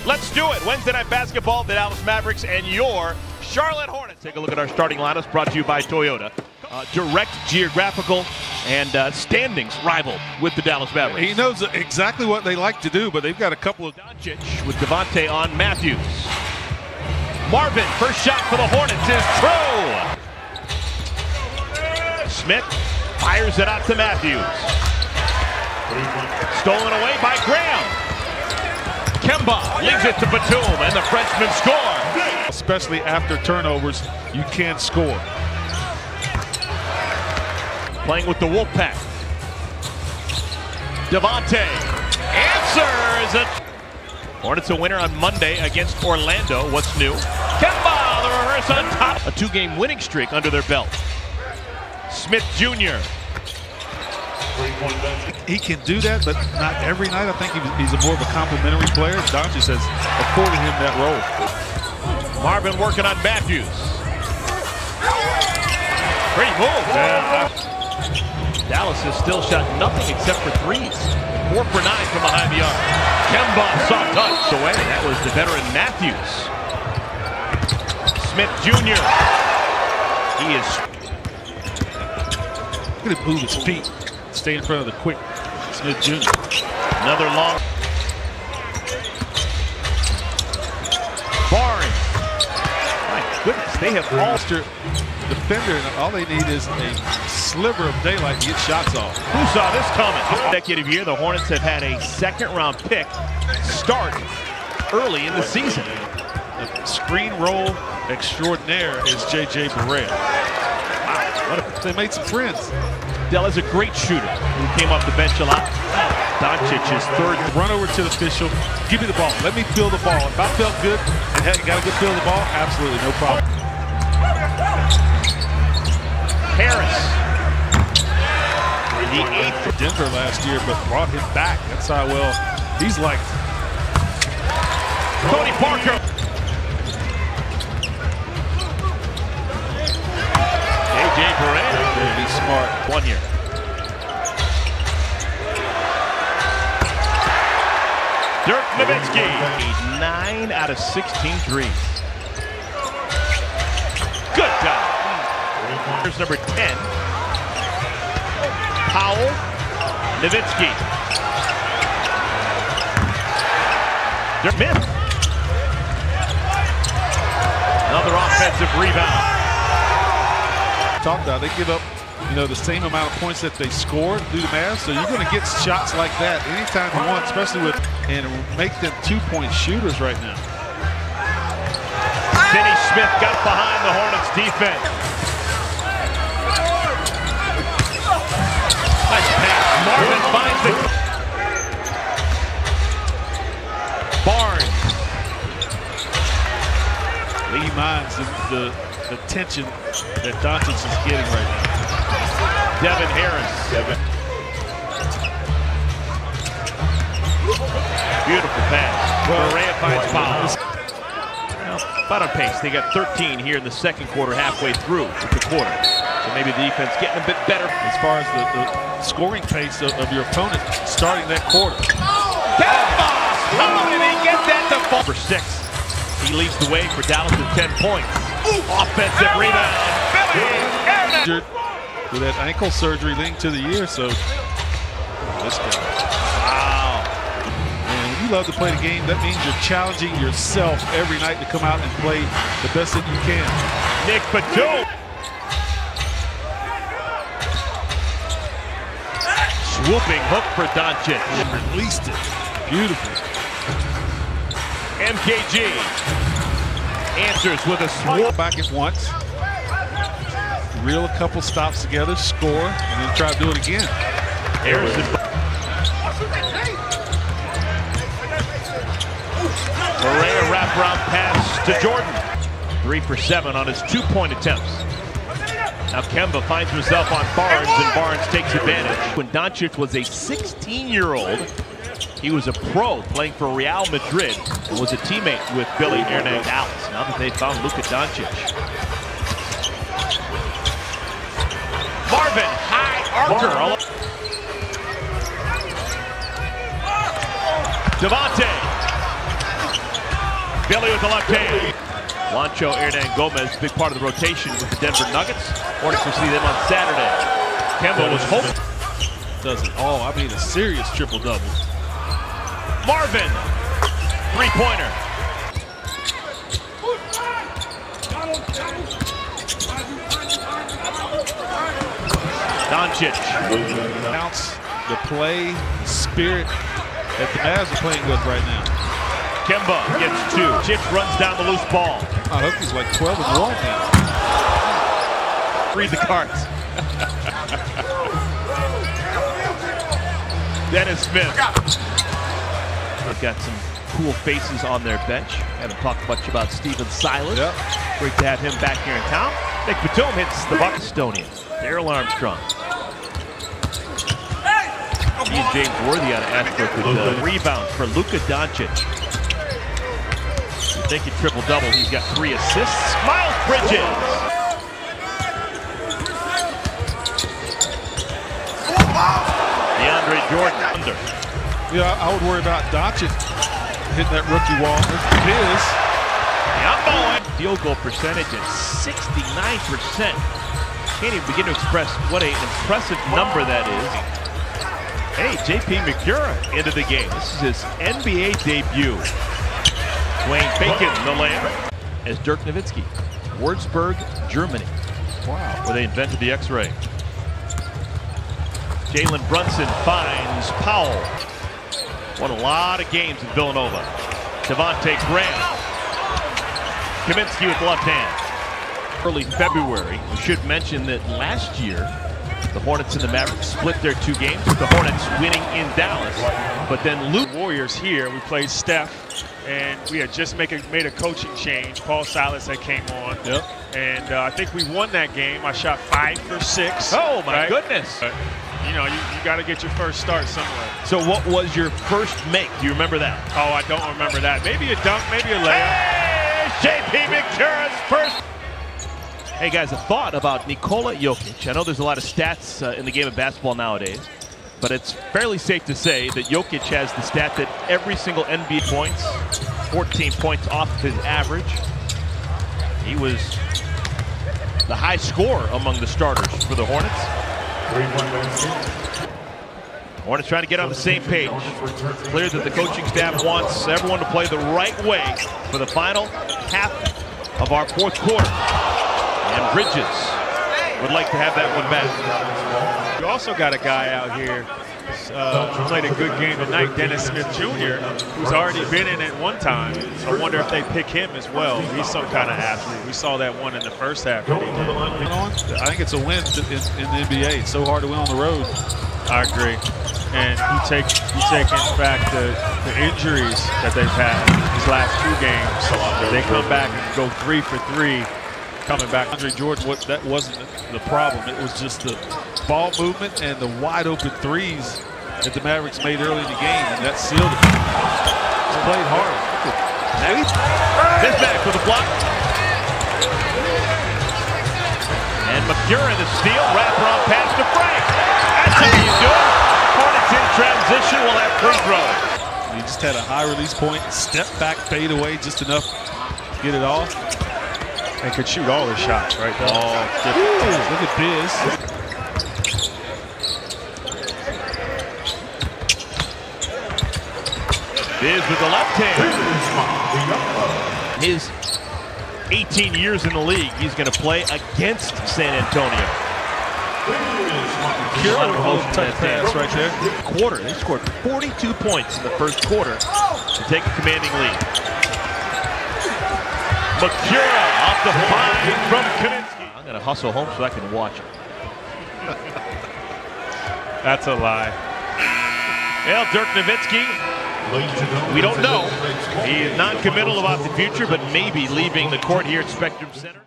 Let's do it. Wednesday night basketball, the Dallas Mavericks and your Charlotte Hornets. Take a look at our starting lineups brought to you by Toyota. Direct geographical and standings rival with the Dallas Mavericks. He knows exactly what they like to do, but they've got a couple of... Doncic with Devontae on Matthews. Marvin, first shot for the Hornets is true. Smith fires it out to Matthews. Stolen away by Graham. Kemba leaves it to Batum, and the Frenchman score. Especially after turnovers, you can't score. Playing with the Wolfpack. Devontae answers it. Hornets a winner on Monday against Orlando. What's new? Kemba, the reverse on top. A two-game winning streak under their belt. Smith Jr. He can do that, but not every night. I think he's a more of a complimentary player. Doncic has afforded him that role. Marvin working on Matthews. Great move. Yeah. Dallas has still shot nothing except for threes. 4 for 9 from behind the arc. Kemba soft touch away. That was the veteran Matthews. Smith Jr. He is. Look at him move his feet. Stay in front of the quick Smith Jr. Another long. Barnes. My goodness, they have all. Defender, and all they need is a sliver of daylight to get shots off. Who saw this coming? Consecutive year, the Hornets have had a second-round pick start early in the season. The screen roll extraordinaire is J.J. Barea. Wow, they made some friends. Dell is a great shooter who came off the bench a lot. Doncic is third. Run over to the official. Give me the ball. Let me feel the ball. If I felt good and got a good feel of the ball, absolutely no problem. Harris. The 8th for Denver last year, but brought him back. That's how well he's liked. Tony Parker. J.J. Barea. He's smart. One here. Dirk Nowitzki. 9 out of 16 threes. Good job. Here's number 10. Powell. Nowitzki. Smith. Another offensive rebound. Talked about they give up, the same amount of points that they scored through the Mavs, so you're going to get shots like that anytime you want, especially with and make them 2-point shooters right now. Finney Smith got behind the Hornets defense. Nice pass. Marvin finds the Barnes. Lee minds the tension that Doncic is getting right now. Devin Harris. Beautiful pass. Barea finds Powell. About on pace. They got 13 here in the second quarter, halfway through the quarter. So maybe the defense getting a bit better. As far as the scoring pace of your opponent starting that quarter. Kemba! How did he get that to fall? For 6. He leads the way for Dallas with 10 points. Offensive rebound. Billy with that ankle surgery linked to the year, so this guy. Wow. And when you love to play the game, that means you're challenging yourself every night to come out and play the best that you can. Nick Batum. Swooping hook for Doncic. Released it. Beautiful. MKG answers with a swoop. Back at once. Reel a couple stops together, score, and then try to do it again. Harrison. Barea wraparound pass to Jordan. 3 for 7 on his 2-point attempts. Now Kemba finds himself on Barnes, and Barnes takes advantage. When Doncic was a 16-year-old, he was a pro playing for Real Madrid and was a teammate with Billy Hernandez. Now that they found Luka Doncic. Marvin, high archer. Devontae. Billy with the left hand. Juancho Hernan-Gomez, big part of the rotation with the Denver Nuggets. Hornets will see them on Saturday. Kemba was hoping. Does it all. I mean, a serious triple-double. Marvin, three-pointer. Doncic. Bounce, the play, the spirit that the Mavs are playing with right now. Kemba gets two. Chip runs down the loose ball. I hope he's like 12 and 1 now. Read the cards. Dennis Smith. They've got some cool faces on their bench. Haven't talked much about Steven Silas. Yep. Great to have him back here in town. Nick Batum hits the Buckstonian. Daryl Armstrong. He and James Worthy out of Ashbrook with rebounds for Luka Doncic. You're thinking triple-double. He's got 3 assists. Miles Bridges. DeAndre Jordan under. Yeah, I would worry about Doncic hitting that rookie wall. His. Field goal percentage at 69%. Can't even begin to express what an impressive number that is. Hey, J.P. McCura into the game. This is his NBA debut. Dwayne Bacon, the layup, as Dirk Nowitzki. Würzburg, Germany. Wow. Where they invented the X-ray. Jalen Brunson finds Powell. Won a lot of games in Villanova. Devontae Graham. Kaminsky with the left hand. Early February. We should mention that last year, the Hornets and the Mavericks split their 2 games, with the Hornets winning in Dallas. But then Luke Warriors here, we played Steph, and we had just made a coaching change. Paul Silas that came on. Yep. And I think we won that game. I shot 5 for 6. Oh, my right? goodness. You know, you got to get your first start somewhere. So what was your first make? Do you remember that? Oh, I don't remember that. Maybe a dunk, maybe a layup. Hey, J.P. McCura's first. Hey, guys, a thought about Nikola Jokic. I know there's a lot of stats in the game of basketball nowadays, but it's fairly safe to say that Jokic has the stat that every single NBA points, 14 points off of his average. He was the high scorer among the starters for the Hornets. Hornets trying to get on the same page. It's clear that the coaching staff wants everyone to play the right way for the final half of our 4th quarter. And Bridges would like to have that one back. You also got a guy out here who played a good game tonight, Dennis Smith Jr., who's already been in it one time. I wonder if they pick him as well. He's some kind of athlete. We saw that one in the first half. I think it's a win in the NBA. It's so hard to win on the road. I agree. And you take in fact the injuries that they've had these last 2 games. They come back and go 3 for 3. Coming back, Andre Jordan, that wasn't the problem. It was just the ball movement and the wide open threes that the Mavericks made early in the game, and that sealed it. It's played hard. This back with a block. And McCura the steal, wraparound pass to Frank. That's how you do it. Hornets in transition will have free throws. He just had a high release point, step back, fade away just enough to get it off. And could shoot all his shots right there. Look at Biz. Biz with the left hand. His 18 years in the league, he's going to play against San Antonio. Touch pass right there. Quarter, they scored 42 points in the first quarter to take a commanding lead. McCura off the find from Kaminsky. I'm going to hustle home so I can watch it. That's a lie. Well, Dirk Nowitzki, we don't know. He is non-committal about the future, but maybe leaving the court here at Spectrum Center.